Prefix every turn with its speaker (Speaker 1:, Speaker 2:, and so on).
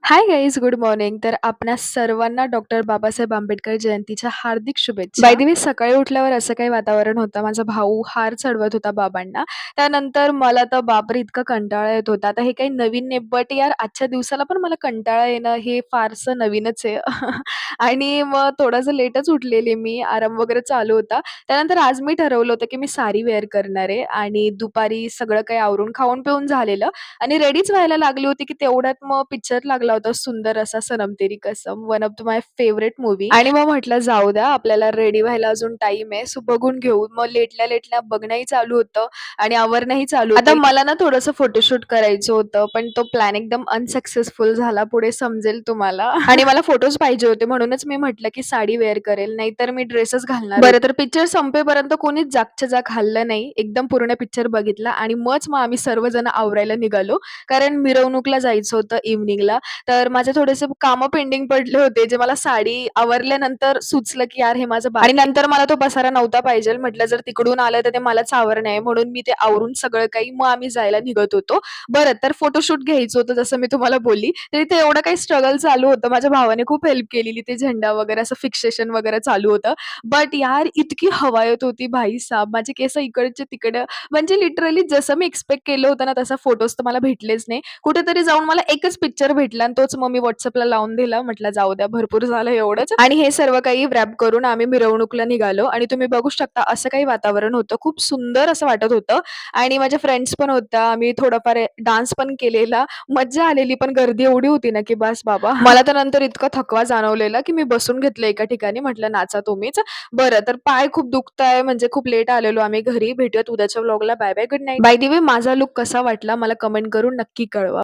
Speaker 1: Hi guys, good morning. तर आपणा सर्वांना डॉक्टर बाबासाहेब आंबेडकर जयंतीच्या हार्दिक
Speaker 2: बाय
Speaker 1: शुभेच्छा.
Speaker 2: द वे सकाळी उठल्यावर असं काही वातावरण होतं. माझा भाऊ हार चढवत होता बाबांना. त्यानंतर मला तर बापरे! इतका कंटाळा येत होता. आता हे काही नवीन नाही, बट यार आजच्या दिवसाला पण मला कंटाळा येणं हे फारसं नवीनच आहे. आणि मग थोडंसं लेटच उठलेले मी. आराम वगैरे चालू होता. त्यानंतर आज मी ठरवलं होतं, की मी साडी वेअर करणार आहे आणि दुपारी सगळं काही आवरून खाऊन-पिऊन झालेलं आणि रेडीच व्हायला लागली होती, की तेवढ्यात मग पिक्चर लागला होता सुंदर असा Sanam Teri Kasam, one of my favourite movie आणि मग म्हटलं जाऊ द्या आपल्याला रेडी व्हायला अजून टाईम आहे, सो बघून घेऊ. मग लेटल्या-लेटल्या बघणंही चालू होतं आणि आवरणंही चालू होतं. आता मला ना थोडंसं फोटोशूट करायचं होतं, पण तो प्लॅन एकदम अनसक्सेसफुल झाला. पुढे समजेल तुम्हाला. आणि मला फोटोज पाहिजे होते म्हणूनच मी म्हटलं, की साडी वेअर करेल, नाहीतर मी ड्रेसच घालणार होते. बरं तर पिक्चर संपेपर्यंत कोणीच जागच्या जाग हललं नाही. एकदम पूर्ण पिक्चर बघितला आणि मग आम्ही सर्वजण आवरायला निघालो. कारण मिरवणुकीला जायचं होतं इव्हनिंगला. तर माझे थोडेसे कामं पेंडिंग पडले होते, जे मला साडी आवरल्यानंतर सुचलं, की यार हे माझं आणि नंतर मला तो पसारा नव्हता पाहिजेल. म्हटलं जर तिकडून आलं तर ते मलाच आवरणं आहे. म्हणून मी ते आवरून सगळं काही मग आम्ही जायला निघत होतो. बरं तर फोटोशूट घ्यायचं होतं जसं मी तुम्हाला बोलली. तर इथे एवढं काही स्ट्रगल चालू होतं. माझ्या भावाने खूप हेल्प केलेली. ते झेंडा वगैरे असं फिक्सेशन वगैरे चालू होतं. बट यार इतकी हवा येत होती भाईसाहब. माझे केस इकडचे तिकडं म्हणजे लिटरली जसं मी एक्स्पेक्ट केलं होतं ना, तसा फोटोज तर मला भेटलेच नाही. कुठेतरी जाऊन मला एकच पिक्चर भेटला आणि तोच मग मी WhatsAppला लावून दिला. म्हटलं जाऊ द्या भरपूर झालं एवढंच आणि हे सर्व काही रॅप करून आम्ही मिरवणुकीला निघालो आणि तुम्ही बघू शकता असं काही वातावरण होतं. खूप सुंदर असं वाटत होतं आणि माझ्या फ्रेंड्स पण होत्या. आम्ही थोडाफार डान्स पण केलेला. मज्जा आलेली, पण गर्दी एवढी होती ना, की बस बाबा. मला तर नंतर इतका थकवा जाणवलेला, की मी बसून घेतलं एका ठिकाणी. म्हटलं नाचा तुम्हीच. बरं तर पाय खूप दुखताय म्हणजे खूप लेट आलेलो आम्ही घरी. भेटूयात उद्याच्या व्लॉगला. Bye bye, good night. By the way माझा लूक कसा वाटला मला कमेंट करून नक्की कळवा.